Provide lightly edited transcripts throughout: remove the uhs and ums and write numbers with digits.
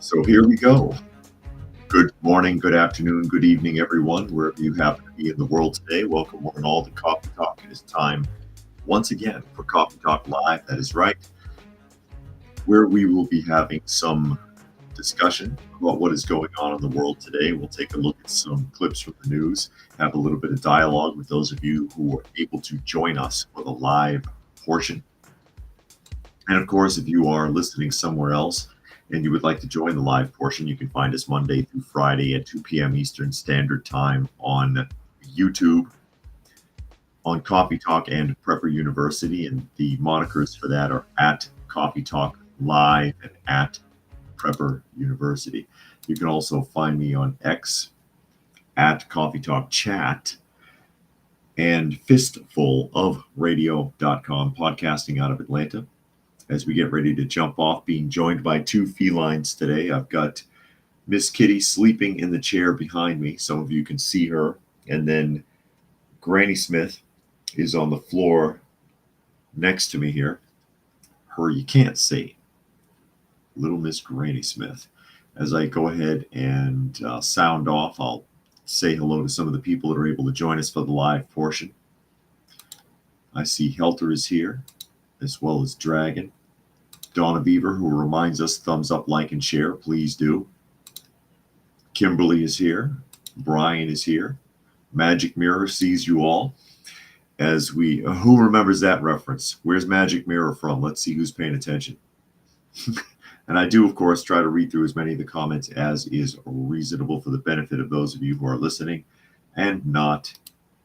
So here we go. Good morning, good afternoon, good evening, everyone, wherever you happen to be in the world today. Welcome one and all to Coffee Talk. It is time once again for Coffee Talk Live. That is right, where we will be having some discussion about what is going on in the world today. We'll take a look at some clips from the news, have a little bit of dialogue with those of you who are able to join us for the live portion. And of course, if you are listening somewhere else and you would like to join the live portion, you can find us Monday through Friday at 2 p.m. Eastern Standard Time on YouTube, on Coffee Talk and Prepper University. And the monikers for that are at Coffee Talk Live and at Prepper University. You can also find me on X at Coffee Talk Chat and fistfulofradio.com, podcasting out of Atlanta. As we get ready to jump off, being joined by two felines today. I've got Miss Kitty sleeping in the chair behind me. Some of you can see her. And then Granny Smith is on the floor next to me here. Her you can't see. Little Miss Granny Smith. As I go ahead and sound off, I'll say hello to some of the people that are able to join us for the live portion. I see Helter is here, as well as Dragon. Donna Beaver, who reminds us, thumbs up, like, and share. Please do. Kimberly is here. Brian is here. Magic Mirror sees you all. As we, who remembers that reference? Where's Magic Mirror from? Let's see who's paying attention. And I do, of course, try to read through as many of the comments as is reasonable for the benefit of those of you who are listening and not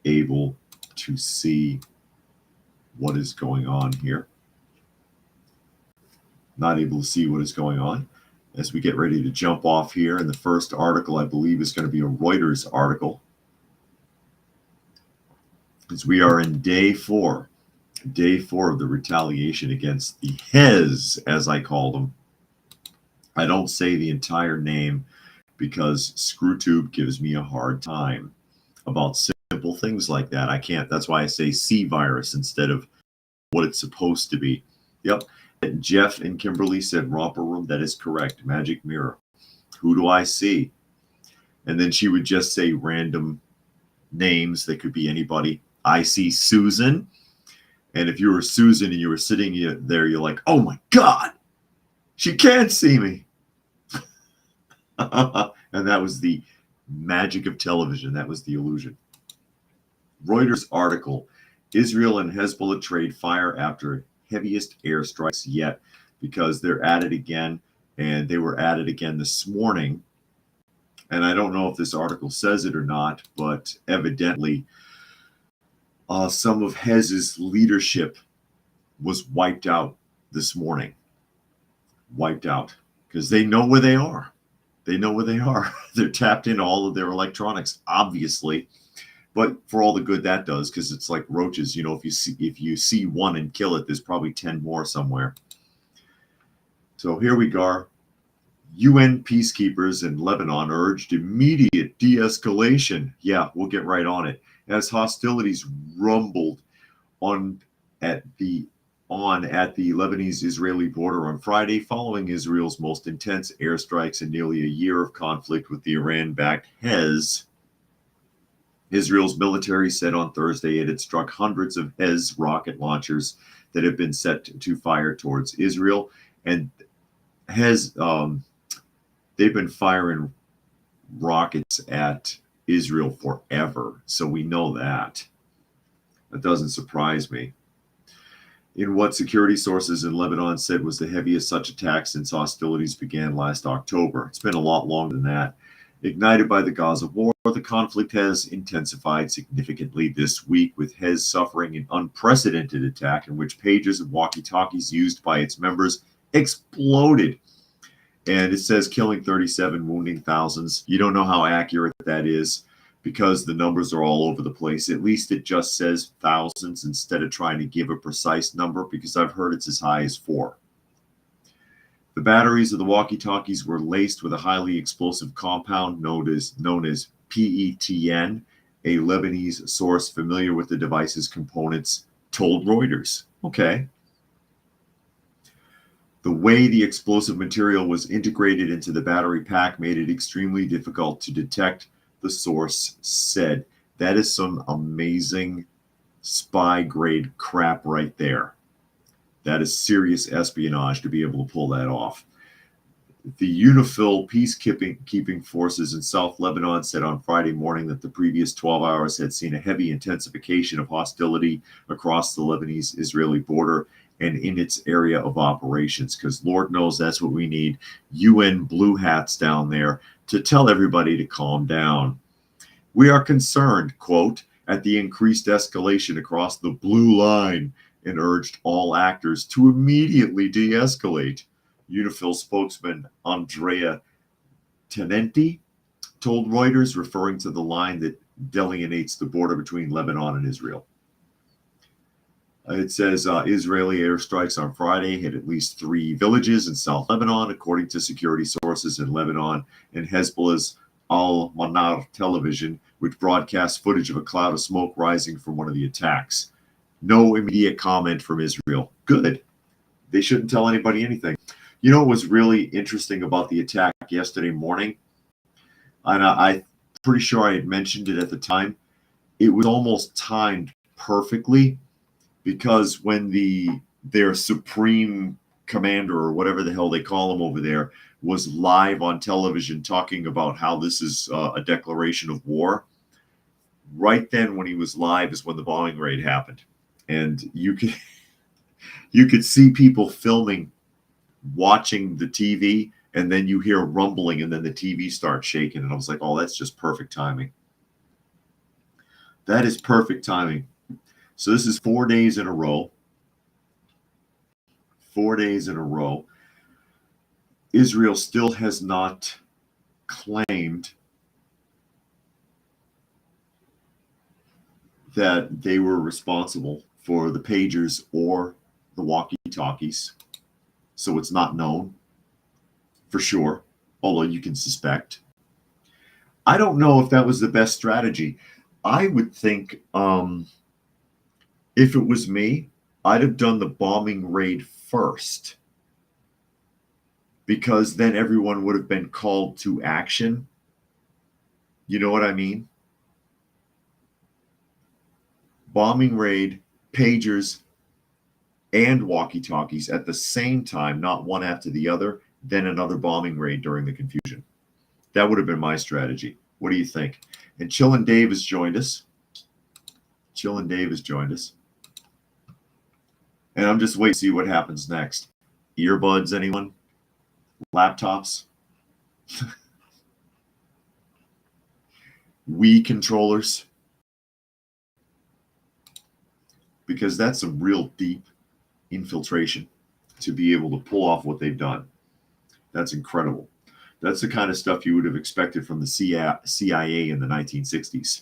able to see what is going on here. Not able to see what is going on as we get ready to jump off here. And the first article, I believe, is going to be a Reuters article, as we are in day four of the retaliation against the Hez, as I call them. I don't say the entire name because ScrewTube gives me a hard time about simple things like that. I can't. That's why I say C virus instead of what it's supposed to be. Yep. Jeff and Kimberly said romper room. That is correct. Magic Mirror. Who do I see? And then she would just say random names that could be anybody. I see Susan. And if you were Susan and you were sitting there, you're like, oh my God, she can't see me. And that was the magic of television. That was the illusion. Reuters article, Israel and Hezbollah trade fire after heaviest airstrikes yet, because they're at it again, and they were at it again this morning. And I don't know if this article says it or not, but evidently some of Hez's leadership was wiped out this morning. Wiped out because they know where they are. They know where they are. They're tapped into all of their electronics, obviously. But for all the good that does, because it's like roaches, you know, if you see one and kill it, there's probably 10 more somewhere. So here we go. UN peacekeepers in Lebanon urged immediate de-escalation. Yeah, we'll get right on it. As hostilities rumbled at the Lebanese-Israeli border on Friday, following Israel's most intense airstrikes in nearly a year of conflict with the Iran-backed Hez. Israel's military said on Thursday it had struck hundreds of Hez rocket launchers that have been set to fire towards Israel. And Hez, they've been firing rockets at Israel forever. So we know that. That doesn't surprise me. In what security sources in Lebanon said was the heaviest such attack since hostilities began last October. It's been a lot longer than that. Ignited by the Gaza war, the conflict has intensified significantly this week, with Hez suffering an unprecedented attack in which pages of walkie-talkies used by its members exploded. And it says killing 37, wounding thousands. You don't know how accurate that is because the numbers are all over the place. At least it just says thousands instead of trying to give a precise number, because I've heard it's as high as 4. The batteries of the walkie-talkies were laced with a highly explosive compound known as PETN, a Lebanese source familiar with the device's components told Reuters. Okay. The way the explosive material was integrated into the battery pack made it extremely difficult to detect, the source said. That is some amazing spy grade crap right there. That is serious espionage to be able to pull that off. The UNIFIL peacekeeping forces in South Lebanon said on Friday morning that the previous 12 hours had seen a heavy intensification of hostility across the Lebanese-Israeli border and in its area of operations, because Lord knows that's what we need, UN blue hats down there to tell everybody to calm down. We are concerned, quote, at the increased escalation across the blue line and urged all actors to immediately de-escalate. UNIFIL spokesman Andrea Tenenti told Reuters, referring to the line that delineates the border between Lebanon and Israel. It says Israeli airstrikes on Friday hit at least 3 villages in South Lebanon, according to security sources in Lebanon and Hezbollah's Al-Manar television, which broadcasts footage of a cloud of smoke rising from one of the attacks. No immediate comment from Israel. Good. They shouldn't tell anybody anything. You know what was really interesting about the attack yesterday morning? And I'm pretty sure I had mentioned it at the time. It was almost timed perfectly, because when their supreme commander, or whatever the hell they call him over there, was live on television talking about how this is a declaration of war, right then when he was live is when the bombing raid happened. And you could see people filming, watching the TV, and then you hear rumbling, and then the TV starts shaking. And I was like, oh, that's just perfect timing. That is perfect timing. So this is 4 days in a row. 4 days in a row. Israel still has not claimed that they were responsible for the pagers or the walkie-talkies. So it's not known for sure, although you can suspect. I don't know if that was the best strategy. I would think if it was me, I'd have done the bombing raid first, because then everyone would have been called to action. You know what I mean? Bombing raid, pagers, and walkie-talkies at the same time, not one after the other, then another bombing raid during the confusion. That would have been my strategy. What do you think? And Chillin' Dave has joined us. Chillin' Dave has joined us. And I'm just waiting to see what happens next. Earbuds, anyone? Laptops? Wii controllers? Because that's some real deep infiltration to be able to pull off what they've done. That's incredible. That's the kind of stuff you would have expected from the CIA in the 1960s.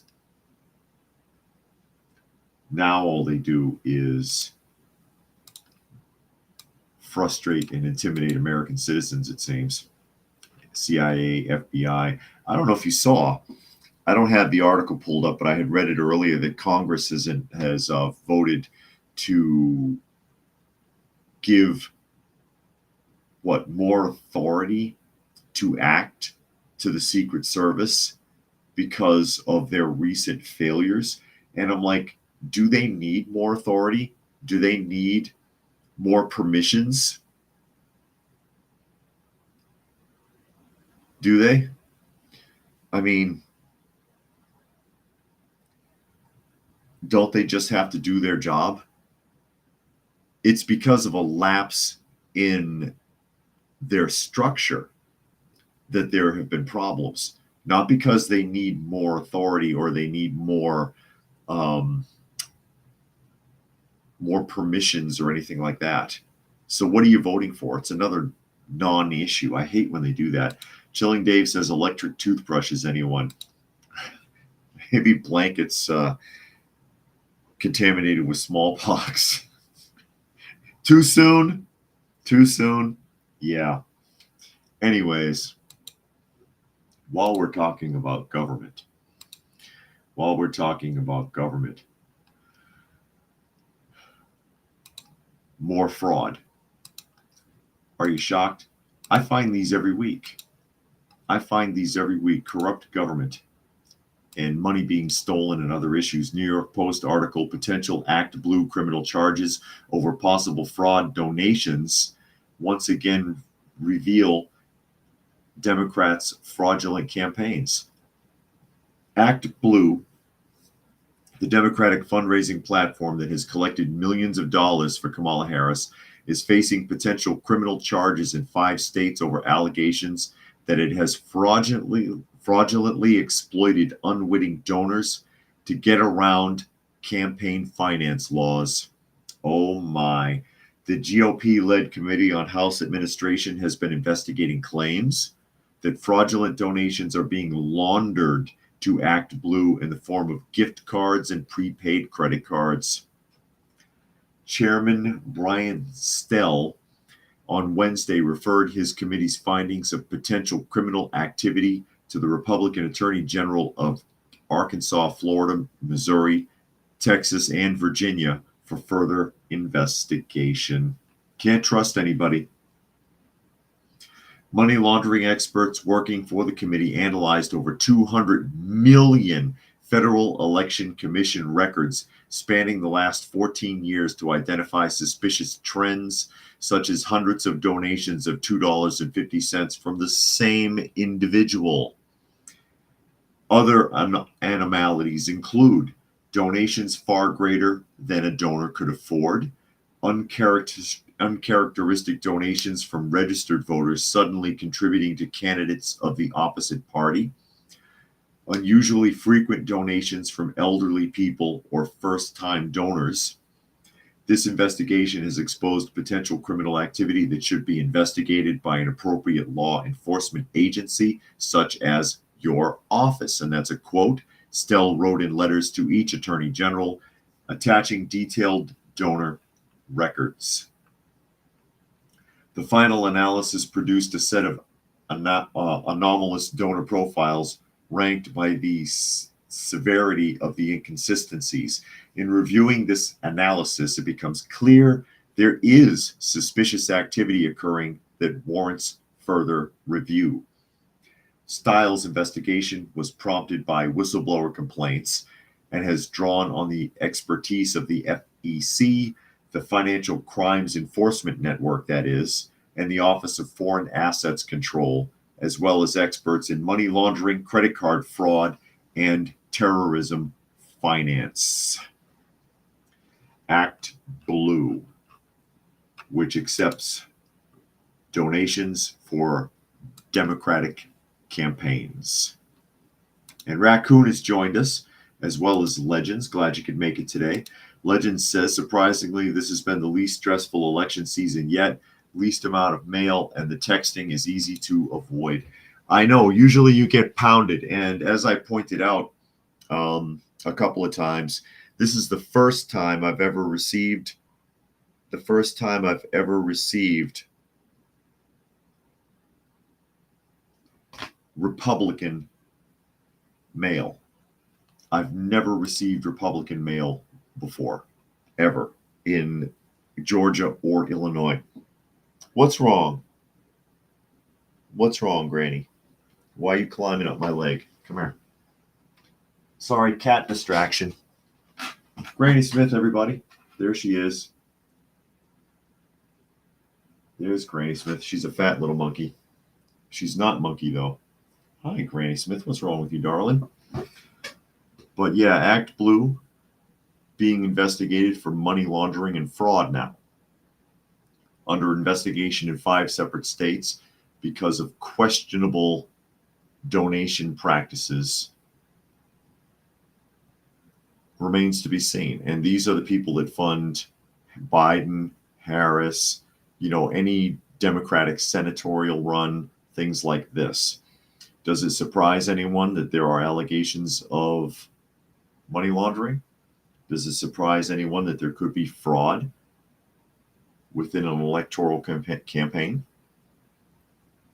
Now all they do is frustrate and intimidate American citizens, it seems. CIA, FBI. I don't know if you saw, I don't have the article pulled up, but I had read it earlier that Congress has voted to give more authority to act to the Secret Service because of their recent failures. And I'm like, do they need more authority? Do they need more permissions? Do they? I mean, don't they just have to do their job? It's because of a lapse in their structure that there have been problems, not because they need more authority or they need more permissions or anything like that. So what are you voting for? It's another non-issue. I hate when they do that. Chilling Dave says electric toothbrushes, anyone? Maybe blankets contaminated with smallpox. Too soon? Too soon? Yeah. Anyways, while we're talking about government, more fraud. Are you shocked? I find these every week. Corrupt government and money being stolen and other issues. New York Post article, potential Act Blue criminal charges over possible fraud donations once again reveal Democrats' fraudulent campaigns. Act Blue, the Democratic fundraising platform that has collected millions of dollars for Kamala Harris, is facing potential criminal charges in 5 states over allegations that it has fraudulently exploited unwitting donors to get around campaign finance laws. Oh my. The GOP-led Committee on House Administration has been investigating claims that fraudulent donations are being laundered to Act Blue in the form of gift cards and prepaid credit cards. Chairman Brian Stell on Wednesday referred his committee's findings of potential criminal activity to the Republican Attorney General of Arkansas, Florida, Missouri, Texas, and Virginia for further investigation. Can't trust anybody. Money laundering experts working for the committee analyzed over 200 million Federal Election Commission records spanning the last 14 years to identify suspicious trends, such as hundreds of donations of $2.50 from the same individual. Other anomalies include donations far greater than a donor could afford, uncharacteristic donations from registered voters suddenly contributing to candidates of the opposite party, unusually frequent donations from elderly people or first-time donors. This investigation has exposed potential criminal activity that should be investigated by an appropriate law enforcement agency, such as your office. And that's a quote Stell wrote in letters to each attorney general, attaching detailed donor records. The final analysis produced a set of anomalous donor profiles ranked by the severity of the inconsistencies. In reviewing this analysis, it becomes clear there is suspicious activity occurring that warrants further review. Styles' investigation was prompted by whistleblower complaints and has drawn on the expertise of the FEC, the Financial Crimes Enforcement Network, that is, and the Office of Foreign Assets Control, as well as experts in money laundering, credit card fraud, and terrorism finance. Act Blue, which accepts donations for Democratic campaigns. And Raccoon has joined us, as well as Legends. Glad you could make it today. Legends says, surprisingly, this has been the least stressful election season yet. Least amount of mail, and the texting is easy to avoid. I know, usually you get pounded. And as I pointed out a couple of times, this is the first time I've ever received Republican mail. I've never received Republican mail before, ever, in Georgia or Illinois. What's wrong? What's wrong, Granny? Why are you climbing up my leg? Come here. Sorry, cat distraction. Granny Smith, everybody. There she is. There's Granny Smith. She's a fat little monkey. She's not monkey, though. Hi, Granny Smith. What's wrong with you, darling? But yeah, Act Blue being investigated for money laundering and fraud now. Under investigation in 5 separate states because of questionable donation practices. Remains to be seen. And these are the people that fund Biden, Harris, any Democratic senatorial run, things like this. Does it surprise anyone that there are allegations of money laundering? Does it surprise anyone that there could be fraud within an electoral campaign?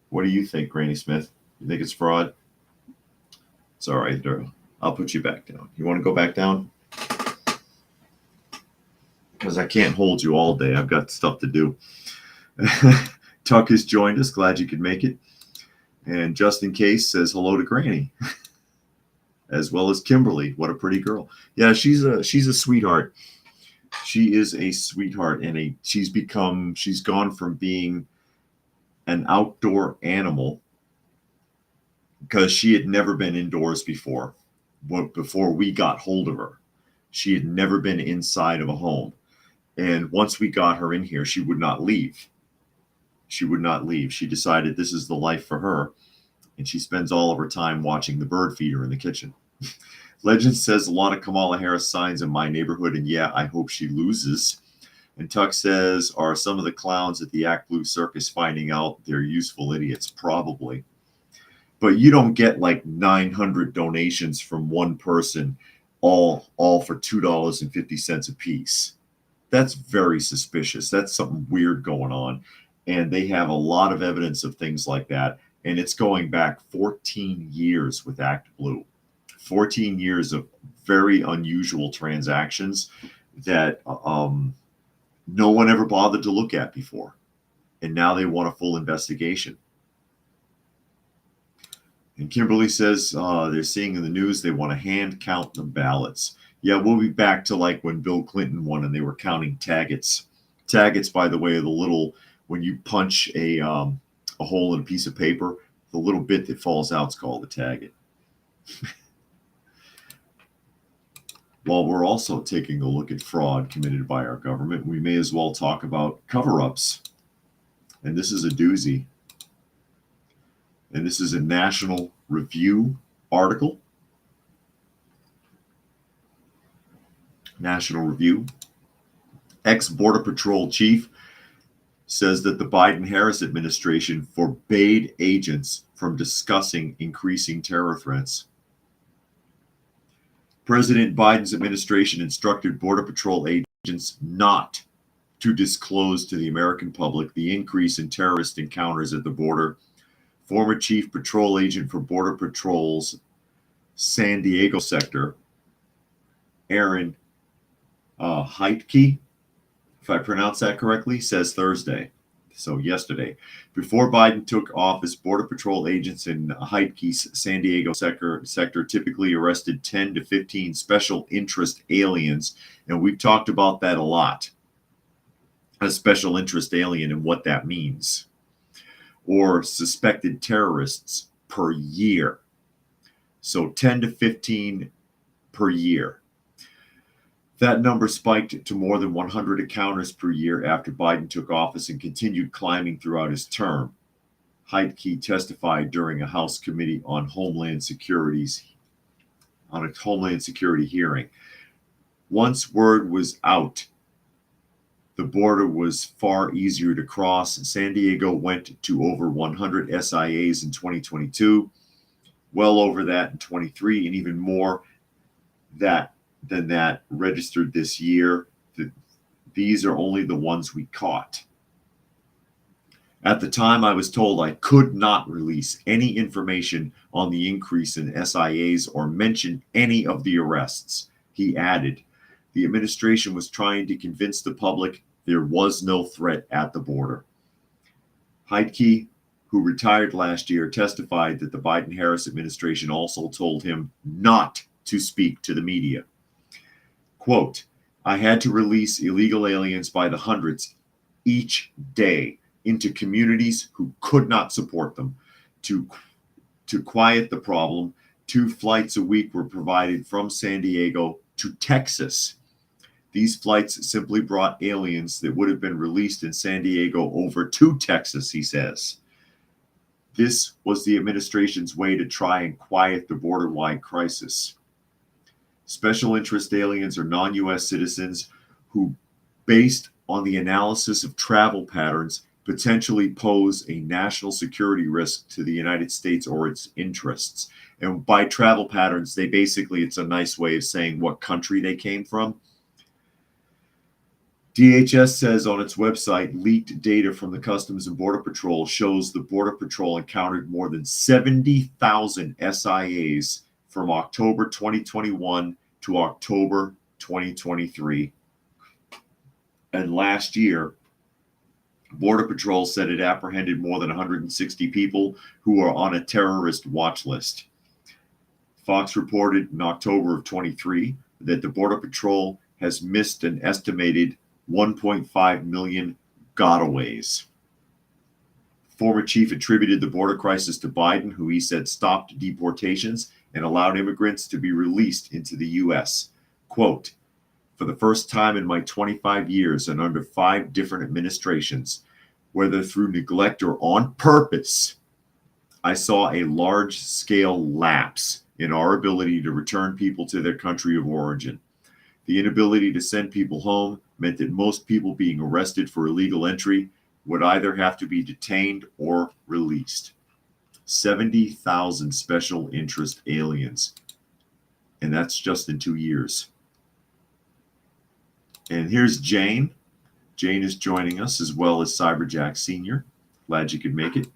What do you think, Granny Smith? You think it's fraud? It's all right, girl. I'll put you back down. You want to go back down? Because I can't hold you all day. I've got stuff to do. Tuck has joined us. Glad you could make it. And just in case says hello to Granny, as well as Kimberly. What a pretty girl. Yeah, she's a sweetheart. She is a sweetheart, and she's gone from being an outdoor animal because she had never been indoors before. Before we got hold of her, she had never been inside of a home. And once we got her in here, she would not leave. She would not leave. She decided this is the life for her. And she spends all of her time watching the bird feeder in the kitchen. Legend says a lot of Kamala Harris signs in my neighborhood, and yeah, I hope she loses. And Tuck says, are some of the clowns at the Act Blue Circus finding out they're useful idiots? Probably. But you don't get like 900 donations from one person, all for $2.50 a piece. That's very suspicious. That's something weird going on. And they have a lot of evidence of things like that. And it's going back 14 years with Act Blue. 14 years of very unusual transactions that no one ever bothered to look at before. And now they want a full investigation. And Kimberly says they're seeing in the news they want to hand count the ballots. Yeah, we'll be back to like when Bill Clinton won and they were counting taggets. Taggets, by the way, are the little, when you punch a hole in a piece of paper, the little bit that falls out is called a tagget. While we're also taking a look at fraud committed by our government, we may as well talk about cover-ups. And this is a doozy. And this is a National Review article. National Review. Ex-Border Patrol chief says that the Biden-Harris administration forbade agents from discussing increasing terror threats. President Biden's administration instructed Border Patrol agents not to disclose to the American public the increase in terrorist encounters at the border. Former Chief Patrol Agent for Border Patrol's San Diego sector, Aaron Heitke, if I pronounce that correctly, says Thursday, so yesterday. Before Biden took office, Border Patrol agents in Heitke's San Diego sector typically arrested 10 to 15 special interest aliens, and we've talked about that a lot. A special interest alien and what that means. Or suspected terrorists per year. So 10 to 15 per year. That number spiked to more than 100 encounters per year after Biden took office and continued climbing throughout his term. Heitke testified during a House Committee on Homeland Security hearing. Once word was out, the border was far easier to cross. San Diego went to over 100 SIAs in 2022, well over that in 23, and even more than that registered this year. These are only the ones we caught. At the time, I was told I could not release any information on the increase in SIAs or mention any of the arrests. He added, the administration was trying to convince the public there was no threat at the border. Heitke, who retired last year, testified that the Biden-Harris administration also told him not to speak to the media. Quote, I had to release illegal aliens by the hundreds each day into communities who could not support them. To quiet the problem, 2 flights a week were provided from San Diego to Texas. These flights simply brought aliens that would have been released in San Diego over to Texas, he says. This was the administration's way to try and quiet the border-wide crisis. Special interest aliens are non-U.S. citizens who, based on the analysis of travel patterns, potentially pose a national security risk to the United States or its interests. And by travel patterns, it's a nice way of saying what country they came from. DHS says on its website, leaked data from the Customs and Border Patrol shows the Border Patrol encountered more than 70,000 SIAs from October 2021 to October 2023. And last year, Border Patrol said it apprehended more than 160 people who are on a terrorist watch list. Fox reported in October of 23 that the Border Patrol has missed an estimated 1.5 million gotaways. Former chief attributed the border crisis to Biden, who he said stopped deportations and allowed immigrants to be released into the U.S. Quote, "For the first time in my 25 years and under 5 different administrations, whether through neglect or on purpose, I saw a large-scale lapse in our ability to return people to their country of origin. The inability to send people home meant that most people being arrested for illegal entry would either have to be detained or released." 70,000 special interest aliens. And that's just in 2 years. And here's Jane. Jane is joining us, as well as Cyberjack Sr. Glad you could make it.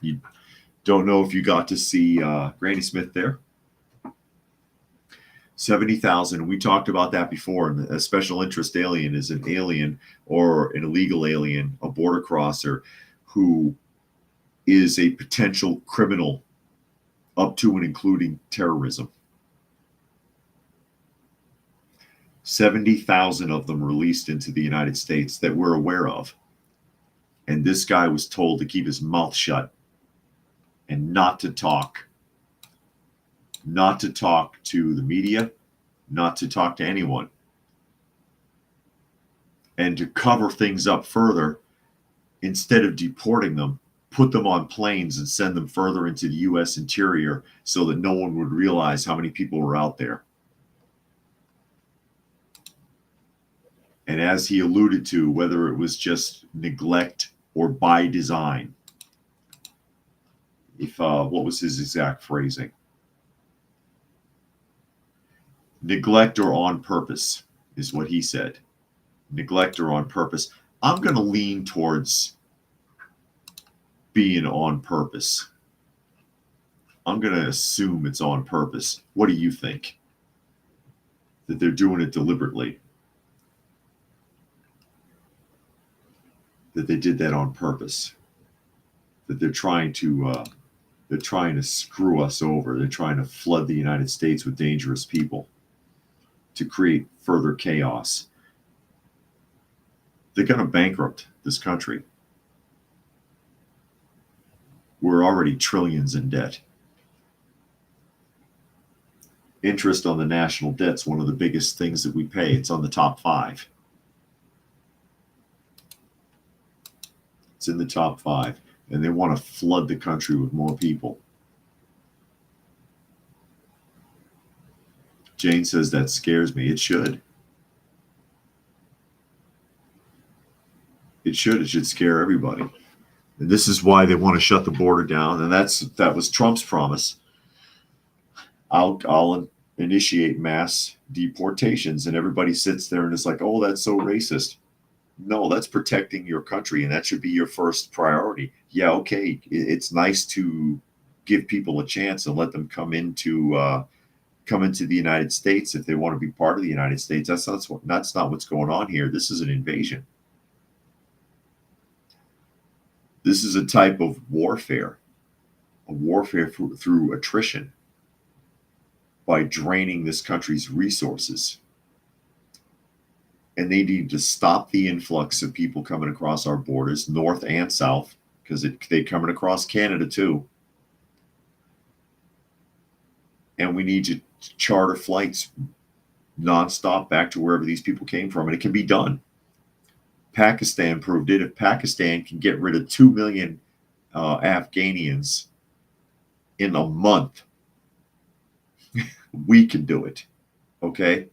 You don't know if you got to see Granny Smith there. 70,000. We talked about that before. And a special interest alien is an alien or an illegal alien, a border crosser, who is a potential criminal up to and including terrorism. 70,000 of them released into the United States that we're aware of. And this guy was told to keep his mouth shut and not to talk to the media, not to talk to anyone. And to cover things up further, instead of deporting them, put them on planes and send them further into the U.S. interior so that no one would realize how many people were out there. And as he alluded to, whether it was just neglect or by design, what was his exact phrasing? Neglect or on purpose is what he said. Neglect or on purpose. I'm going to lean towards being on purpose. I'm going to assume it's on purpose. What do you think? That they're doing it deliberately? That they did that on purpose? That they're trying to screw us over? They're trying to flood the United States with dangerous people to create further chaos. They're going to bankrupt this country. We're already trillions in debt. Interest on the national debt's one of the biggest things that we pay. It's on the top 5. It's in the top 5. And they want to flood the country with more people. Jane says that scares me. It should. It should scare everybody. And this is why they want to shut the border down. And that was Trump's promise. I'll initiate mass deportations. And everybody sits there and is like, oh, that's so racist. No, that's protecting your country. And that should be your first priority. Yeah, okay. It's nice to give people a chance and let them come into the United States if they want to be part of the United States. That's not what's going on here. This is an invasion. This is a type of warfare, a warfare through attrition, by draining this country's resources. And they need to stop the influx of people coming across our borders, north and south, because they're coming across Canada too. And we need to charter flights nonstop back to wherever these people came from. And it can be done. Pakistan proved it. If Pakistan can get rid of 2 million Afghanians in a month, we can do it. Okay?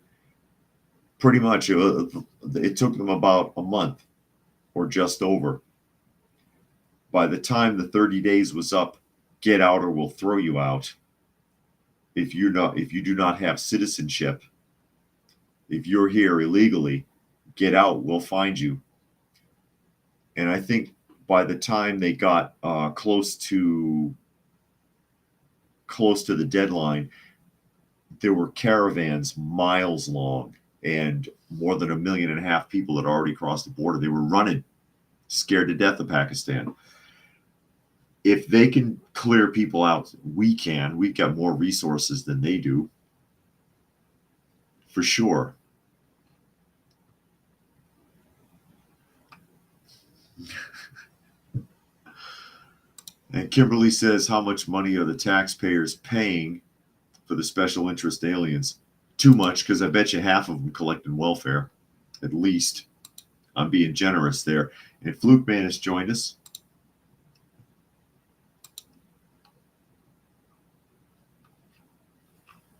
Pretty much. It took them about a month or just over. By the time the 30 days was up, get out or we'll throw you out. If you do not have citizenship, if you're here illegally, get out, we'll find you. And I think by the time they got close to the deadline, there were caravans miles long, and more than 1.5 million people had already crossed the border. They were running. scared to death of Pakistan. If they can clear people out, we can. We've got more resources than they do, for sure. And Kimberly says, how much money are the taxpayers paying for the special interest aliens? Too much, because I bet you half of them collecting welfare, at least. I'm being generous there. And Fluke Man has joined us.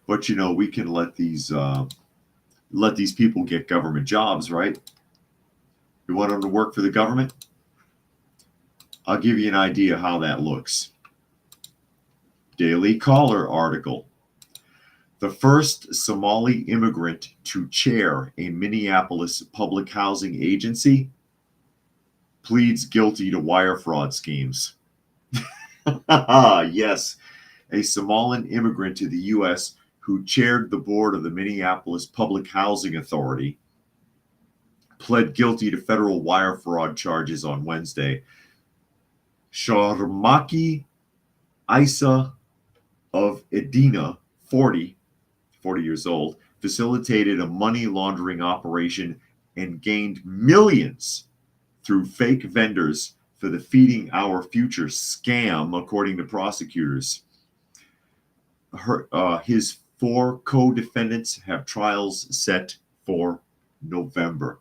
But you know, we can let these people get government jobs, right? You want them to work for the government? I'll give you an idea how that looks. Daily Caller article. The first Somali immigrant to chair a Minneapolis public housing agency pleads guilty to wire fraud schemes. Yes, a Somalian immigrant to the U.S. who chaired the board of the Minneapolis Public Housing Authority pled guilty to federal wire fraud charges on Wednesday. Sharmaki Isa of Edina, 40 years old, facilitated a money laundering operation and gained millions through fake vendors for the Feeding Our Future scam, according to prosecutors. His 4 co-defendants have trials set for November.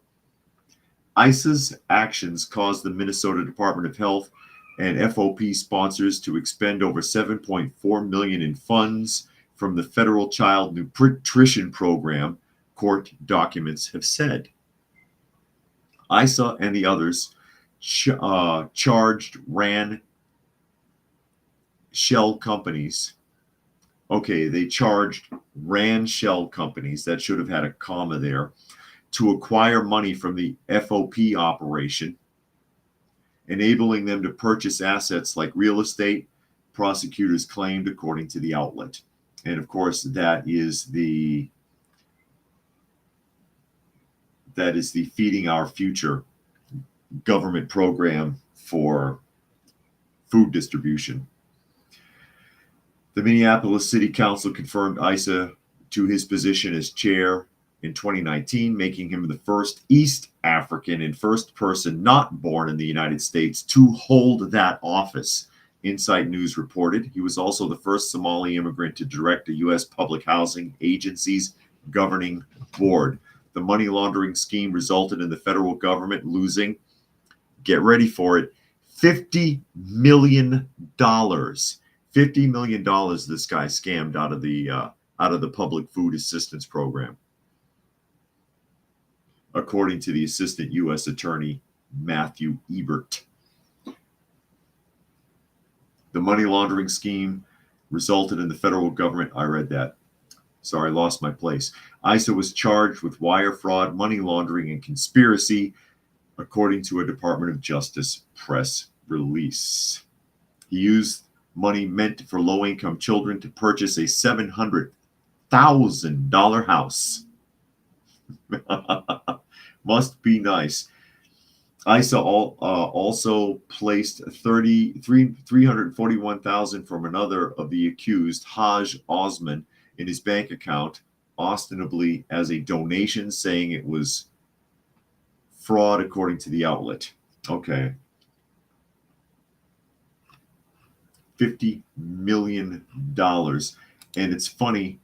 ICE's actions caused the Minnesota Department of Health and FOP sponsors to expend over $7.4 million in funds from the Federal Child Nutrition Program, court documents have said. ISA and the others ran shell companies. Okay, they ran shell companies, that should have had a comma there, to acquire money from the FOP operation, enabling them to purchase assets like real estate, prosecutors claimed, according to the outlet. And of course, that is the Feeding Our Future government program for food distribution. The Minneapolis City Council confirmed Isa to his position as chair in 2019, making him the first East African and first person not born in the United States to hold that office. Insight News reported he was also the first Somali immigrant to direct a U.S. public housing agency's governing board. The money laundering scheme resulted in the federal government losing, get ready for it, $50 million. $50 million this guy scammed out of the public food assistance program, according to the assistant U.S. attorney, Matthew Ebert. The money laundering scheme resulted in the federal government. I read that. Sorry, I lost my place. Isa was charged with wire fraud, money laundering, and conspiracy, according to a Department of Justice press release. He used money meant for low-income children to purchase a $700,000 house. Must be nice. Isa also placed $341,000 from another of the accused, Haj Osman, in his bank account, ostensibly as a donation, saying it was fraud, according to the outlet. Okay. $50 million. And it's funny,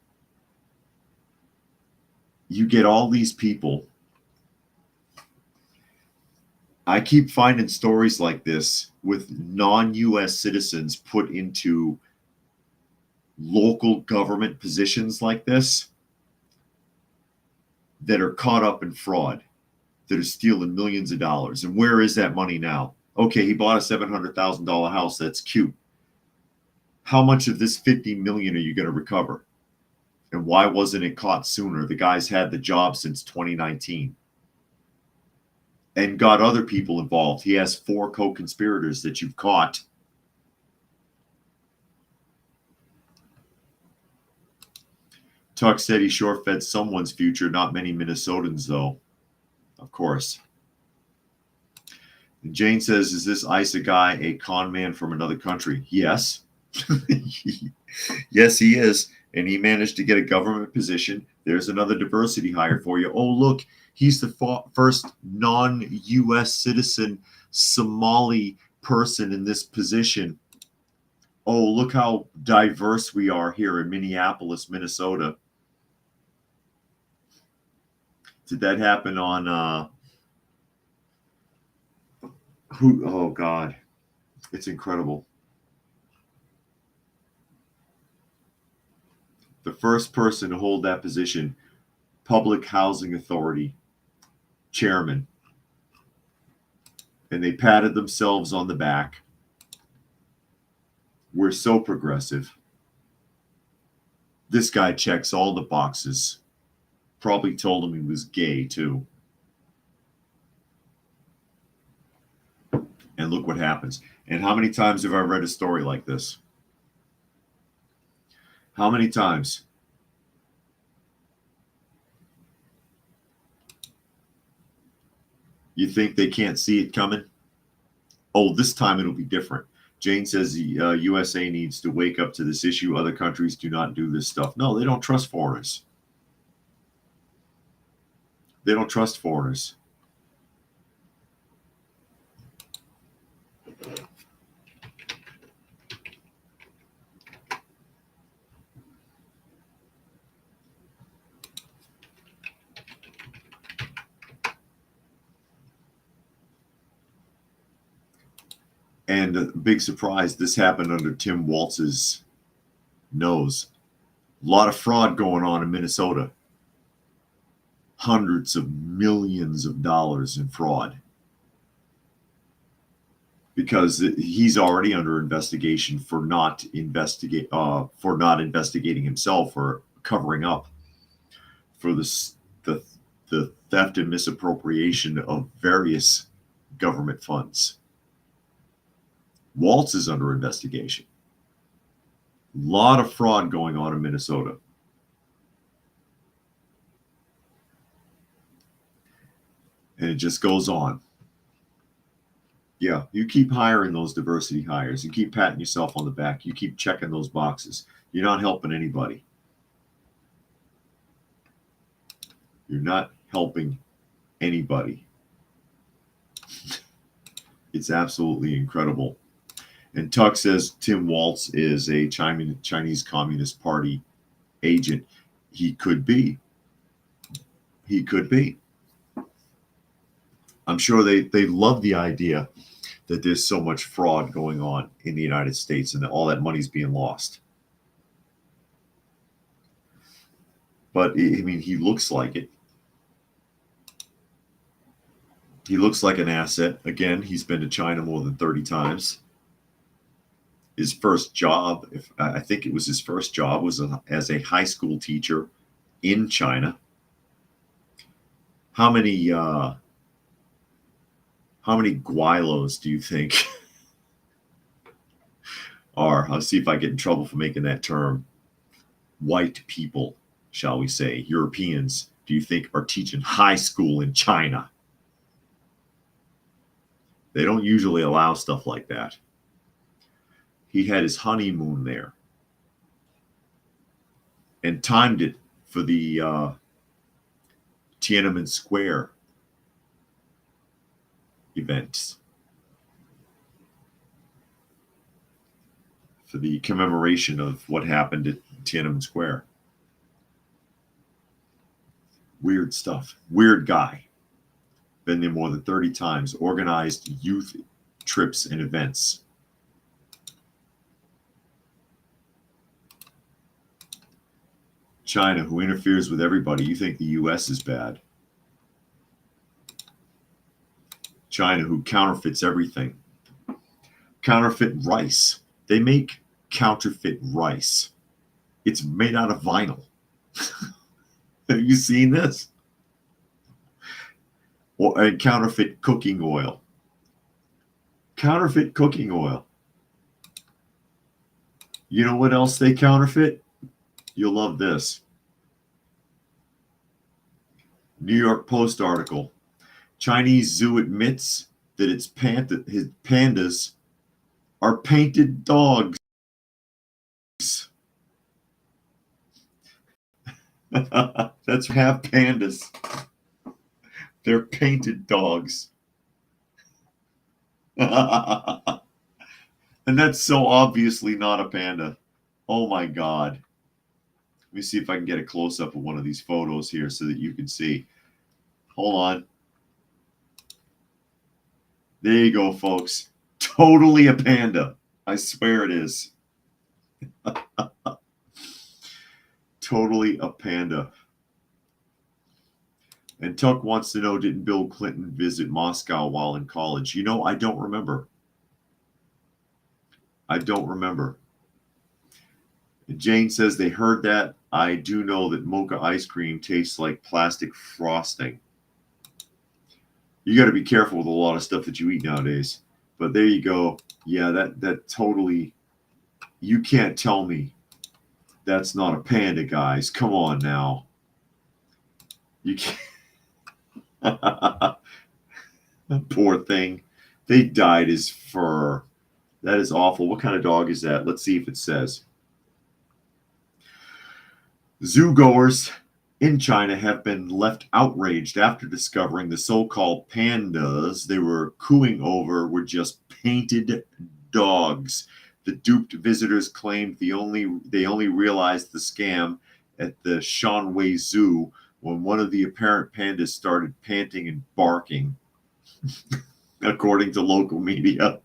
you get all these people. I keep finding stories like this with non-U.S. citizens put into local government positions like this that are caught up in fraud, that are stealing millions of dollars. And where is that money now? Okay, he bought a $700,000 house. That's cute. How much of this $50 million are you going to recover? And why wasn't it caught sooner? The guy's had the job since 2019 and got other people involved. He has 4 co-conspirators that you've caught. Tuck said he sure fed someone's future, not many Minnesotans, though. Of course. And Jane says, is this ISA guy a con man from another country? Yes. Yes, he is. And he managed to get a government position. There's another diversity hire for you. Oh, look, he's the first non-U.S. citizen Somali person in this position. Oh, look how diverse we are here in Minneapolis, Minnesota. Did that happen on who? Oh God, it's incredible. The first person to hold that position, Public Housing Authority chairman, and they patted themselves on the back. We're so progressive. This guy checks all the boxes. Probably told him he was gay too. And look what happens. And how many times have I read a story like this? How many times? You think they can't see it coming? Oh, this time it'll be different. Jane says the USA needs to wake up to this issue. Other countries do not do this stuff. No, they don't trust foreigners. They don't trust foreigners. And a big surprise, this happened under Tim Walz's nose. A lot of fraud going on in Minnesota. Hundreds of millions of dollars in fraud. Because he's already under investigation for not investigating himself or covering up for the theft and misappropriation of various government funds. Waltz is under investigation. A lot of fraud going on in Minnesota. And it just goes on. Yeah, you keep hiring those diversity hires. You keep patting yourself on the back. You keep checking those boxes. You're not helping anybody. You're not helping anybody. It's absolutely incredible. And Tuck says Tim Waltz is a Chinese Communist Party agent. He could be. He could be. I'm sure they love the idea that there's so much fraud going on in the United States and that all that money's being lost. But, I mean, he looks like it. He looks like an asset. Again, he's been to China more than 30 times. His first job, I think it was his first job, was as a high school teacher in China. How many guilos do you think are, I'll see if I get in trouble for making that term, white people, shall we say, Europeans, do you think are teaching high school in China? They don't usually allow stuff like that. He had his honeymoon there and timed it for the Tiananmen Square events, for the commemoration of what happened at Tiananmen Square. Weird stuff. Weird guy. Been there more than 30 times. Organized youth trips and events. China, who interferes with everybody. You think the U.S. is bad. China, who counterfeits everything. Counterfeit rice. They make counterfeit rice. It's made out of vinyl. Have you seen this? And counterfeit cooking oil. Counterfeit cooking oil. You know what else they counterfeit? You'll love this. New York Post article. Chinese zoo admits that his pandas are painted dogs. That's half pandas. They're painted dogs. And that's so obviously not a panda. Oh my God. Let me see if I can get a close-up of one of these photos here so that you can see. Hold on. There you go, folks. Totally a panda. I swear it is. Totally a panda. And Tuck wants to know, didn't Bill Clinton visit Moscow while in college? You know, I don't remember. I don't remember. And Jane says they heard that. I do know that mocha ice cream tastes like plastic frosting. You got to be careful with a lot of stuff that you eat nowadays. But there you go. Yeah, that totally, you can't tell me that's not a panda, guys. Come on now. You can't. Poor thing. They dyed his fur. That is awful. What kind of dog is that? Let's see if it says. Zoo goers in China have been left outraged after discovering the so-called pandas they were cooing over were just painted dogs. The duped visitors claimed they only realized the scam at the Shanwei Zoo when one of the apparent pandas started panting and barking, according to local media.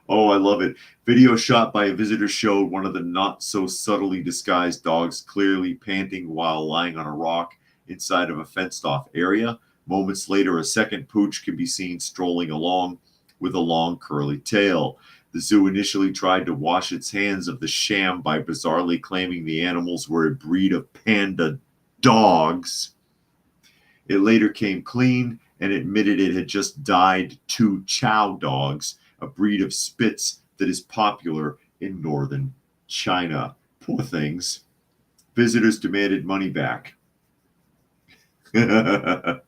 Oh, I love it. Video shot by a visitor showed one of the not so subtly disguised dogs clearly panting while lying on a rock inside of a fenced off area. Moments later, a second pooch can be seen strolling along with a long curly tail. The zoo initially tried to wash its hands of the sham by bizarrely claiming the animals were a breed of panda dogs. It later came clean and admitted it had just dyed 2 chow dogs, a breed of Spitz that is popular in northern China. Poor things. Visitors demanded money back. It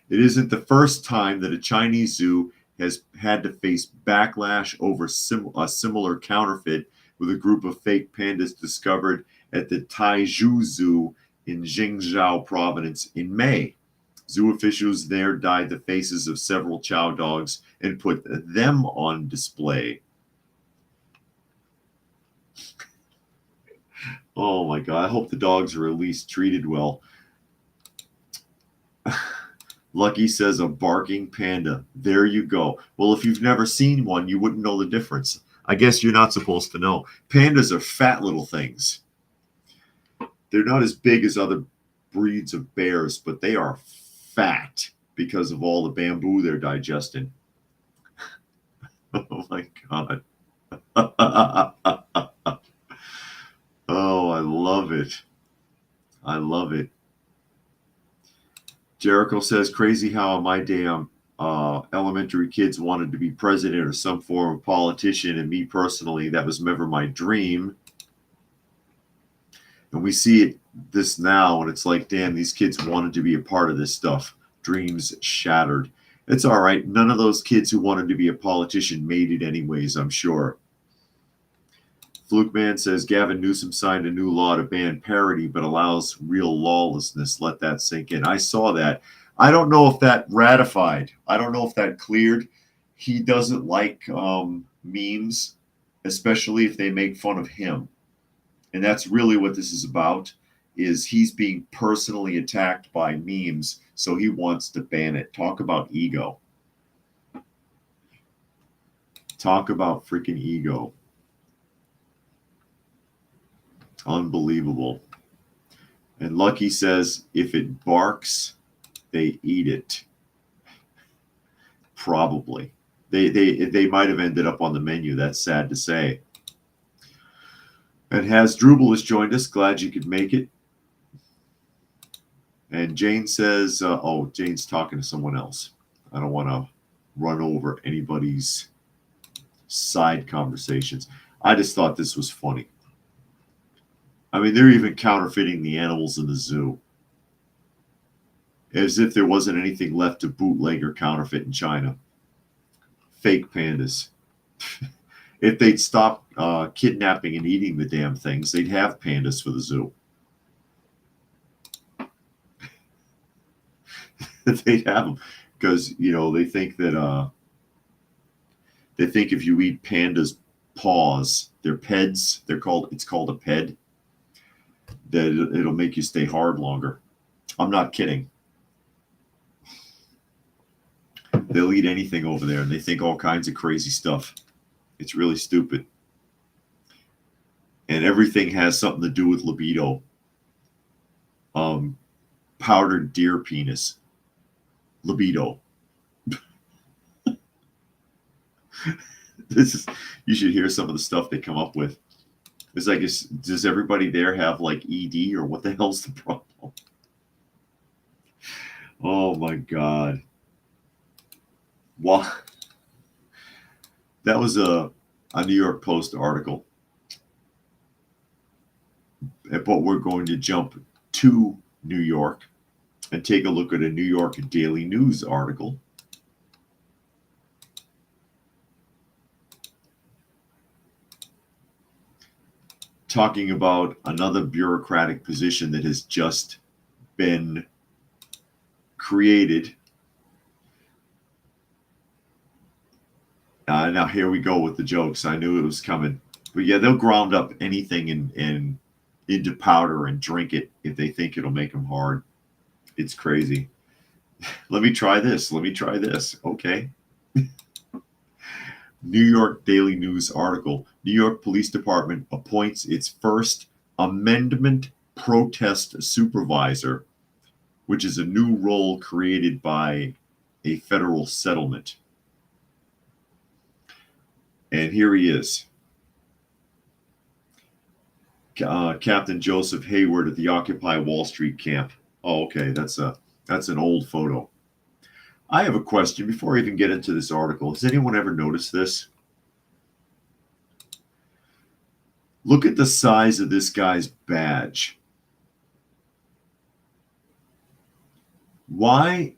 isn't the first time that a Chinese zoo has had to face backlash over a similar counterfeit, with a group of fake pandas discovered at the Taizhou Zoo in Jingzhou province in May. Zoo officials there dyed the faces of several chow dogs and put them on display. Oh my God, I hope the dogs are at least treated well. Lucky says a barking panda. There you go. Well, if you've never seen one, you wouldn't know the difference. I guess you're not supposed to know. Pandas are fat little things. They're not as big as other breeds of bears, but they are fat because of all the bamboo they're digesting. Oh my God. Oh, I love it. I love it. Jericho says, crazy how in my day elementary kids wanted to be president or some form of politician, and me personally, that was never my dream. And we see this now, and it's like, damn, these kids wanted to be a part of this stuff. Dreams shattered. It's all right. None of those kids who wanted to be a politician made it anyways, I'm sure. Fluke Man says, Gavin Newsom signed a new law to ban parody but allows real lawlessness. Let that sink in. I saw that. I don't know if that ratified. I don't know if that cleared. He doesn't like memes, especially if they make fun of him. And that's really what this is about, is he's being personally attacked by memes, so he wants to ban it. Talk about ego. Talk about freaking ego. Unbelievable. And Lucky says, if it barks, they eat it. Probably. They might have ended up on the menu. That's sad to say. And Hasdrubal has joined us. Glad you could make it. And Jane says, oh, Jane's talking to someone else. I don't want to run over anybody's side conversations. I just thought this was funny. I mean, they're even counterfeiting the animals in the zoo. As if there wasn't anything left to bootleg or counterfeit in China. Fake pandas. If they'd stop kidnapping and eating the damn things, they'd have pandas for the zoo. They'd have them because they think that if you eat pandas' paws, their peds, it's called a ped, that it'll make you stay hard longer. I'm not kidding. They'll eat anything over there, and they think all kinds of crazy stuff. It's really stupid. And everything has something to do with libido. Powdered deer penis. Libido. You should hear some of the stuff they come up with. It's like, does everybody there have like ED, or what the hell's the problem? Oh my God. Well, that was a New York Post article. But we're going to jump to New York and take a look at a New York Daily News article. Talking about another bureaucratic position that has just been created. Now here we go with the jokes. I knew it was coming. But yeah, they'll ground up anything into powder and drink it if they think it'll make them hard. It's crazy. Let me try this. Okay. New York Daily News article. New York Police Department appoints its first amendment protest supervisor, which is a new role created by a federal settlement. And here he is. Captain Joseph Hayward at the Occupy Wall Street camp. Oh, okay, that's an old photo. I have a question before I even get into this article. Has anyone ever noticed this? Look at the size of this guy's badge. Why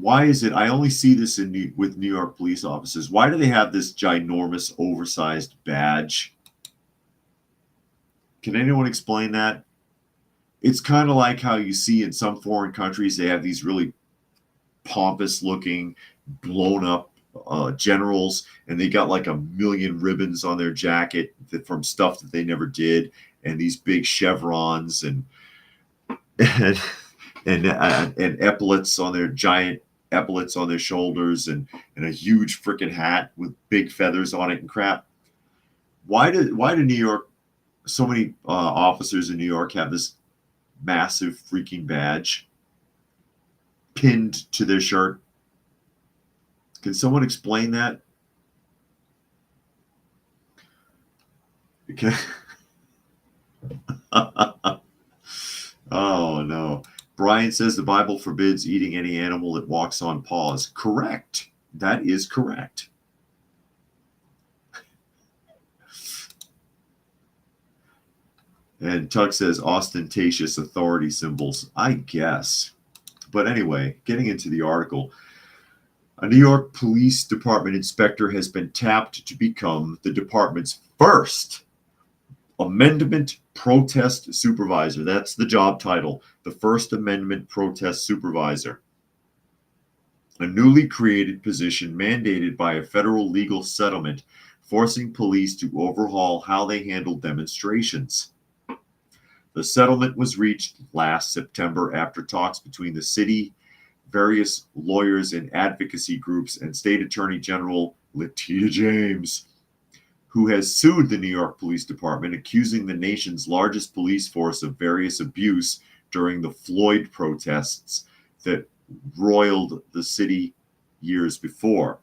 is it, I only see this with New York police officers, why do they have this ginormous oversized badge? Can anyone explain that? It's kind of like how you see in some foreign countries, they have these really pompous looking, blown up generals, and they got like 1,000,000 ribbons on their jacket from stuff that they never did, and these big chevrons and epaulets on their giant epaulets on their shoulders, and a huge freaking hat with big feathers on it and crap. Why do New York, so many officers in New York have this massive freaking badge pinned to their shirt? Can someone explain that? Okay. Oh no. Brian says the Bible forbids eating any animal that walks on paws. Correct. That is correct. And Tuck says ostentatious authority symbols. I guess. But anyway, getting into the article. A New York Police Department inspector has been tapped to become the department's first amendment protest supervisor. That's the job title, the First Amendment Protest Supervisor. A newly created position mandated by a federal legal settlement forcing police to overhaul how they handle demonstrations. The settlement was reached last September after talks between the city, various lawyers and advocacy groups, and State Attorney General Letitia James, who has sued the New York Police Department, accusing the nation's largest police force of various abuse during the Floyd protests that roiled the city years before.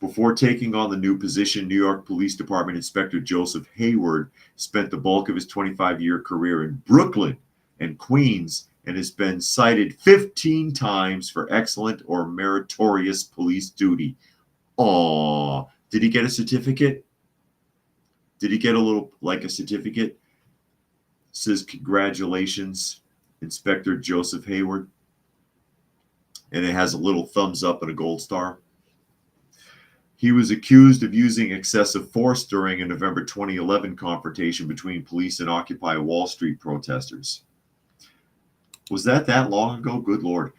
Before taking on the new position, New York Police Department Inspector Joseph Hayward spent the bulk of his 25-year career in Brooklyn and Queens, and has been cited 15 times for excellent or meritorious police duty. Aw, did he get a certificate? Did he get a certificate? Says congratulations. Inspector Joseph Hayward, and it has a little thumbs up and a gold star. He was accused of using excessive force during a November 2011 confrontation between police and Occupy Wall Street protesters. Was that long ago? Good Lord.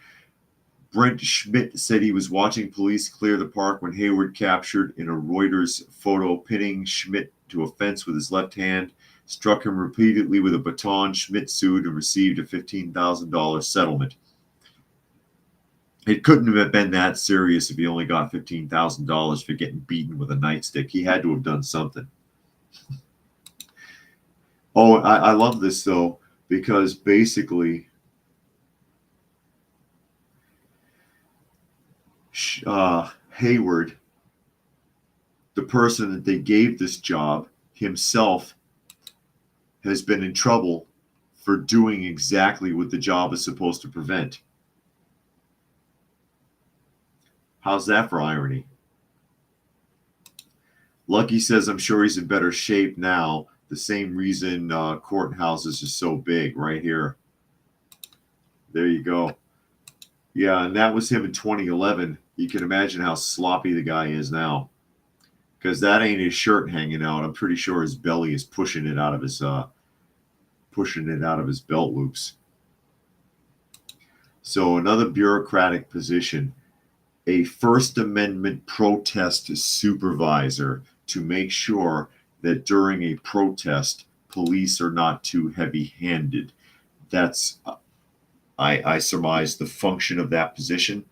Brent Schmidt said he was watching police clear the park when Hayward captured in a Reuters photo, pinning Schmidt to a fence with his left hand, struck him repeatedly with a baton. Schmidt sued and received a $15,000 settlement. It couldn't have been that serious if he only got $15,000 for getting beaten with a nightstick. He had to have done something. Oh, I love this, though, because basically Hayward, the person that they gave this job, himself has been in trouble for doing exactly what the job is supposed to prevent. How's that for irony? Lucky says, I'm sure he's in better shape now. The same reason courthouses are so big, right here. There you go. Yeah, and that was him in 2011. You can imagine how sloppy the guy is now, because that ain't his shirt hanging out. I'm pretty sure his belly is pushing it out of his belt loops. So another bureaucratic position, a First Amendment protest supervisor, to make sure that during a protest, police are not too heavy-handed. That's, I surmise, the function of that position.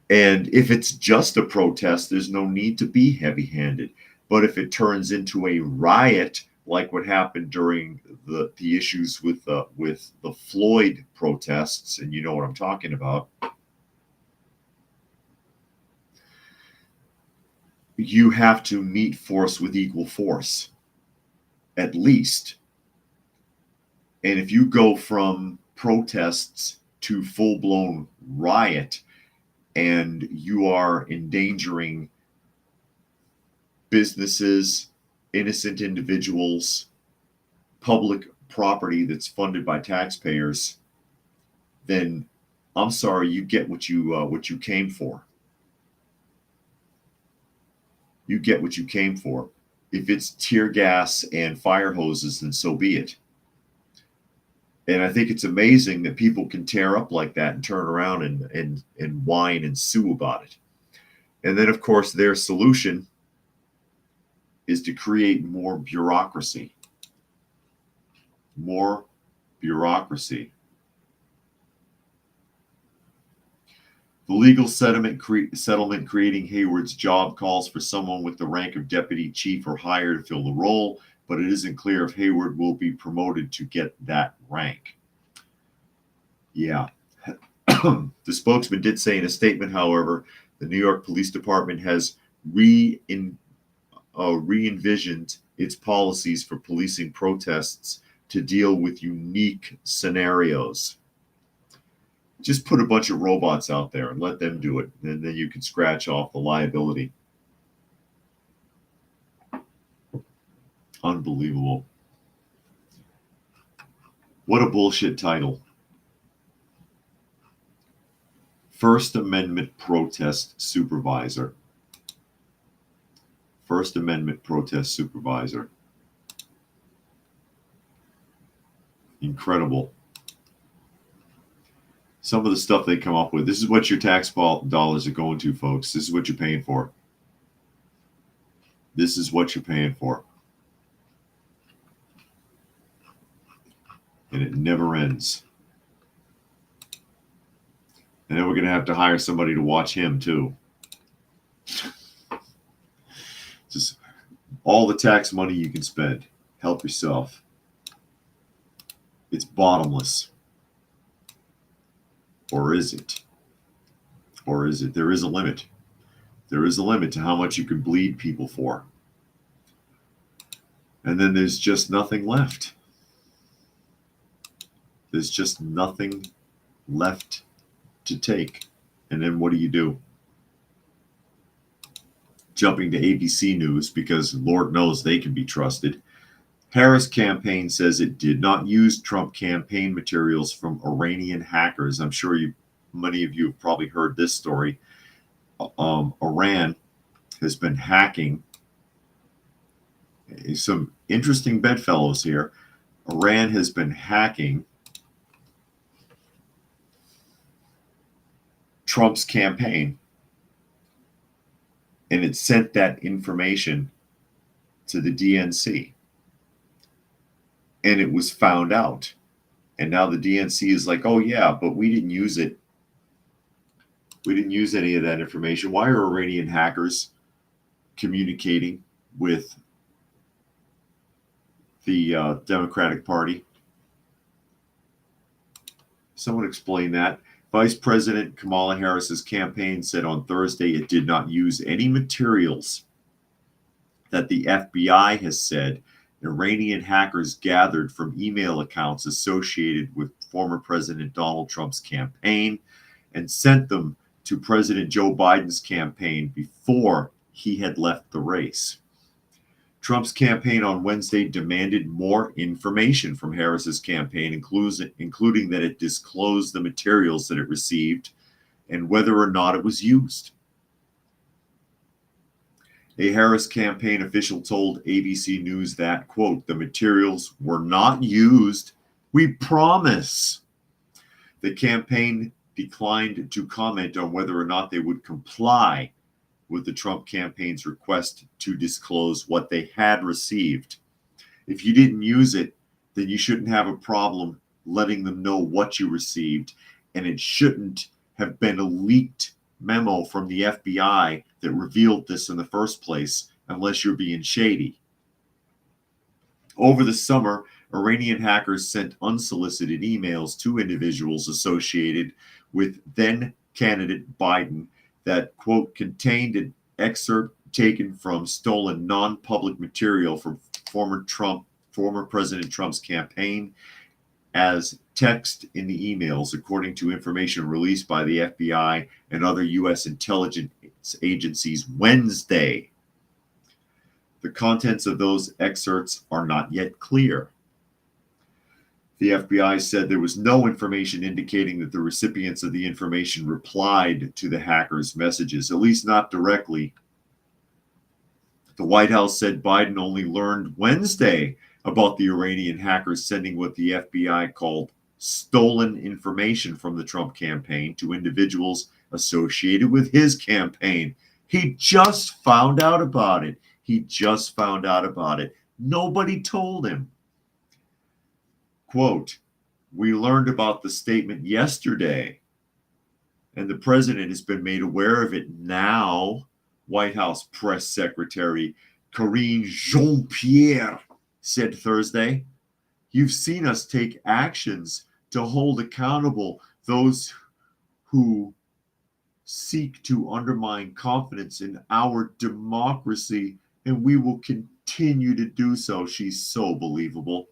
And if it's just a protest, there's no need to be heavy-handed. But if it turns into a riot, like what happened during the issues with the Floyd protests, and you know what I'm talking about, you have to meet force with equal force, at least. And if you go from protests to full-blown riot, and you are endangering businesses, innocent individuals, public property that's funded by taxpayers, then I'm sorry, you get what you came for. You get what you came for. If it's tear gas and fire hoses, then so be it. And I think it's amazing that people can tear up like that and turn around and whine and sue about it. And then, of course, their solution is to create more bureaucracy. More bureaucracy. The legal settlement creating Hayward's job calls for someone with the rank of deputy chief or higher to fill the role, but it isn't clear if Hayward will be promoted to get that rank. Yeah. The spokesman did say in a statement, however, the New York Police Department has re-envisioned its policies for policing protests to deal with unique scenarios. Just put a bunch of robots out there and let them do it, and then you can scratch off the liability. Unbelievable. What a bullshit title. First Amendment protest supervisor. First Amendment protest supervisor. Incredible. Some of the stuff they come up with. This is what your tax dollars are going to, folks. This is what you're paying for. This is what you're paying for. And it never ends. And then we're going to have to hire somebody to watch him, too. Just all the tax money you can spend. Help yourself. It's bottomless. Or is it? Or is it? There is a limit. There is a limit to how much you can bleed people for. And then there's just nothing left. There's just nothing left to take. And then what do? Jumping to ABC News, because Lord knows they can be trusted. Harris campaign says it did not use Trump campaign materials from Iranian hackers. I'm sure many of you have probably heard this story. Iran has been hacking. Some interesting bedfellows here. Iran has been hacking Trump's campaign, and it sent that information to the DNC. And it was found out. And now the DNC is like, oh, yeah, but we didn't use it. We didn't use any of that information. Why are Iranian hackers communicating with the Democratic Party? Someone explain that. Vice President Kamala Harris's campaign said on Thursday it did not use any materials that the FBI has said Iranian hackers gathered from email accounts associated with former President Donald Trump's campaign and sent them to President Joe Biden's campaign before he had left the race. Trump's campaign on Wednesday demanded more information from Harris's campaign, including that it disclosed the materials that it received and whether or not it was used. A Harris campaign official told ABC News that, quote, the materials were not used. We promise. The campaign declined to comment on whether or not they would comply with the Trump campaign's request to disclose what they had received. If you didn't use it, then you shouldn't have a problem letting them know what you received, and it shouldn't have been a leaked memo from the FBI that revealed this in the first place, unless you're being shady. Over the summer, Iranian hackers sent unsolicited emails to individuals associated with then candidate Biden that, quote, contained an excerpt taken from stolen non-public material from former President Trump's campaign as text in the emails, according to information released by the FBI and other U.S. intelligence agencies Wednesday. The contents of those excerpts are not yet clear. The FBI said there was no information indicating that the recipients of the information replied to the hackers' messages, at least not directly. The White House said Biden only learned Wednesday about the Iranian hackers sending what the FBI called stolen information from the Trump campaign to individuals associated with his campaign. He just found out about it. Nobody told him. Quote, we learned about the statement yesterday, and the president has been made aware of it now, White House Press Secretary Karine Jean-Pierre said Thursday. You've seen us take actions to hold accountable those who seek to undermine confidence in our democracy, and we will continue to do so. She's so believable.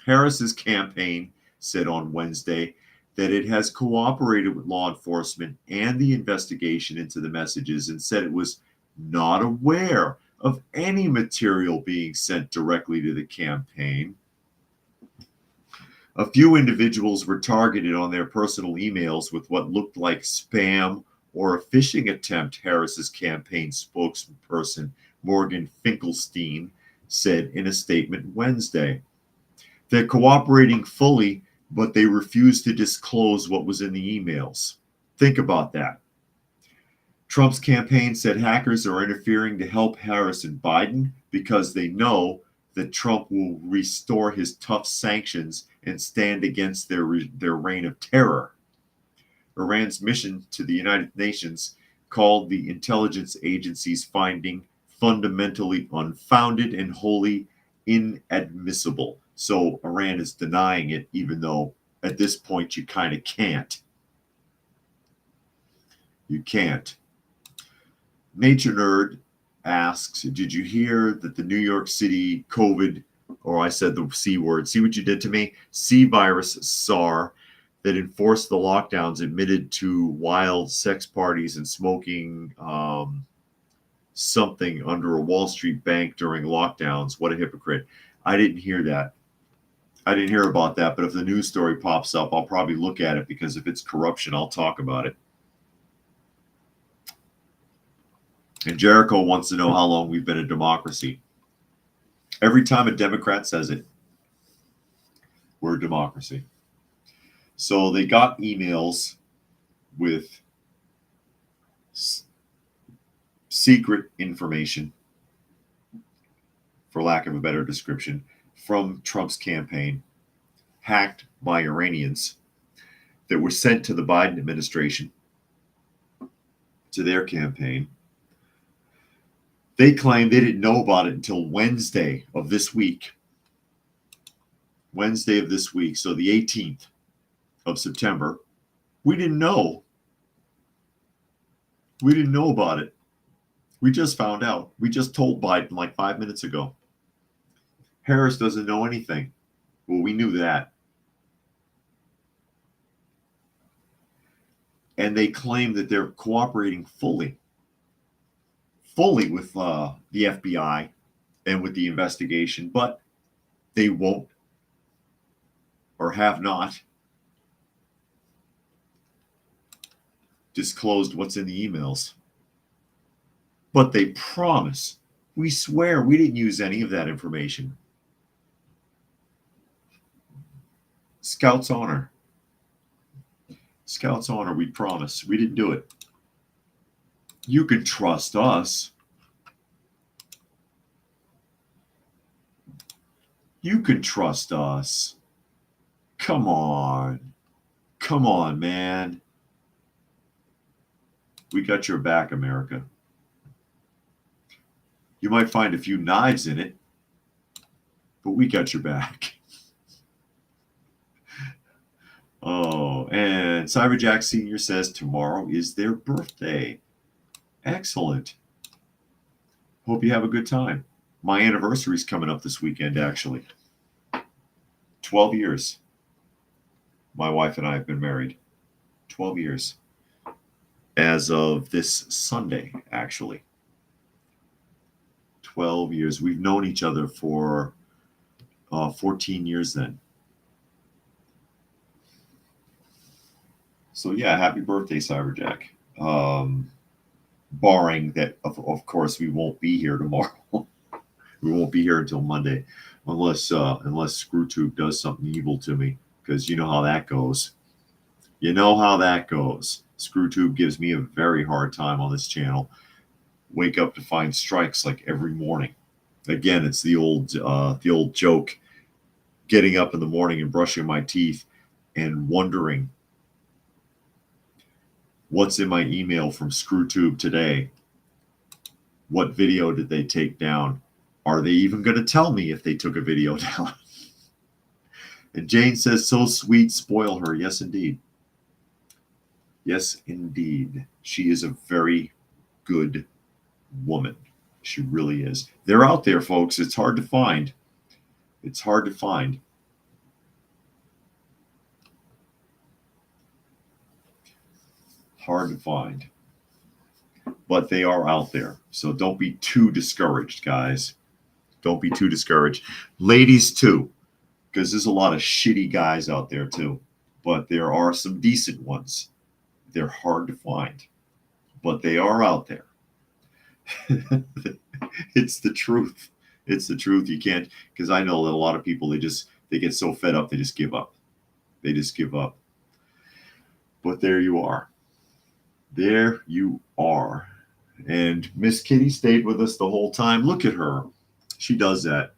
Harris's campaign said on Wednesday that it has cooperated with law enforcement and the investigation into the messages and said it was not aware of any material being sent directly to the campaign. A few individuals were targeted on their personal emails with what looked like spam or a phishing attempt, Harris's campaign spokesperson Morgan Finkelstein said in a statement Wednesday. They're cooperating fully, but they refuse to disclose what was in the emails. Think about that. Trump's campaign said hackers are interfering to help Harris and Biden because they know that Trump will restore his tough sanctions and stand against their reign of terror. Iran's mission to the United Nations called the intelligence agency's finding fundamentally unfounded and wholly inadmissible. So Iran is denying it, even though at this point you kind of can't. You can't. Nature Nerd asks, did you hear that the New York City COVID, or I said the C word, see what you did to me? C virus SAR that enforced the lockdowns admitted to wild sex parties and smoking something under a Wall Street bank during lockdowns. What a hypocrite. I didn't hear that. I didn't hear about that, but if the news story pops up, I'll probably look at it, because if it's corruption, I'll talk about it. And Jericho wants to know how long we've been a democracy. Every time a Democrat says it, we're a democracy. So they got emails with secret information, for lack of a better description, from Trump's campaign, hacked by Iranians, that were sent to the Biden administration, to their campaign. They claim they didn't know about it until Wednesday of this week. Wednesday of this week, so the 18th of September. We didn't know. We didn't know about it. We just found out. We just told Biden like 5 minutes ago. Harris doesn't know anything. Well, we knew that. And they claim that they're cooperating fully with the FBI and with the investigation, but they won't, or have not, disclosed what's in the emails. But they promise, we swear we didn't use any of that information. Scout's honor. Scout's honor, we promise. We didn't do it. You can trust us. You can trust us. Come on. Come on, man. We got your back, America. You might find a few knives in it, but we got your back. Oh, and Cyberjack Sr. says tomorrow is their birthday. Excellent. Hope you have a good time. My anniversary's coming up this weekend, actually. 12 years. My wife and I have been married. 12 years. As of this Sunday, actually. 12 years. We've known each other for 14 years then. So yeah, happy birthday, Cyberjack. Barring that, of course, we won't be here tomorrow. We won't be here until Monday, unless ScrewTube does something evil to me, because you know how that goes. You know how that goes. ScrewTube gives me a very hard time on this channel. Wake up to find strikes like every morning. Again, it's the old joke. Getting up in the morning and brushing my teeth and wondering what's in my email from ScrewTube today. What video did they take down? Are they even going to tell me if they took a video down? And Jane says, so sweet, spoil her. Yes, indeed. Yes, indeed. She is a very good woman. She really is. They're out there, folks. It's hard to find. It's hard to find. Hard to find. But they are out there. So don't be too discouraged, guys. Don't be too discouraged. Ladies, too. Because there's a lot of shitty guys out there, too. But there are some decent ones. They're hard to find. But they are out there. It's the truth. It's the truth. You can't, because I know that a lot of people, they get so fed up, they just give up. They just give up. But there you are. There you are. And Miss Kitty stayed with us the whole time. Look at her. She does that.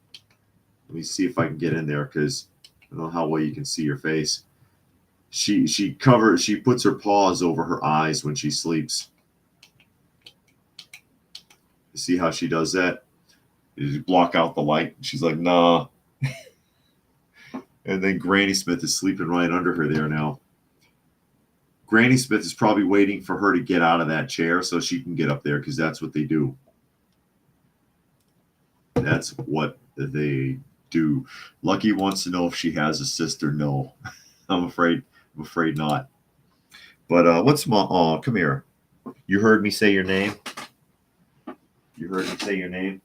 Let me see if I can get in there, because I don't know how well you can see her face. She puts her paws over her eyes when she sleeps. See how she does that? You block out the light. She's like, nah. And then Granny Smith is sleeping right under her there now. Granny Smith is probably waiting for her to get out of that chair so she can get up there, because that's what they do. That's what they do. Lucky wants to know if she has a sister. No, I'm afraid not. But what's my? Oh, come here. You heard me say your name. You heard me say your name.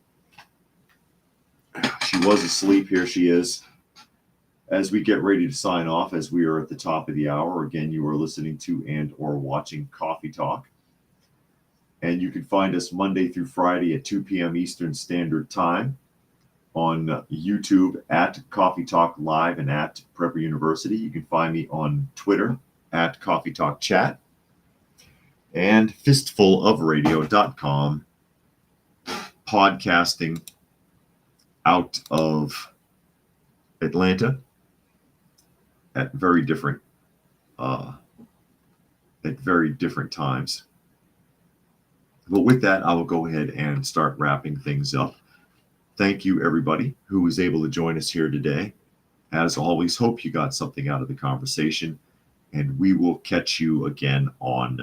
She was asleep. Here she is. As we get ready to sign off, as we are at the top of the hour, again, you are listening to and or watching Coffee Talk. And you can find us Monday through Friday at 2 p.m. Eastern Standard Time on YouTube at Coffee Talk Live and at Prepper University. You can find me on Twitter at Coffee Talk Chat and fistfulofradio.com, podcasting out of Atlanta at very different times. But with that, I will go ahead and start wrapping things up. Thank you, everybody who was able to join us here today. As always, hope you got something out of the conversation, and we will catch you again on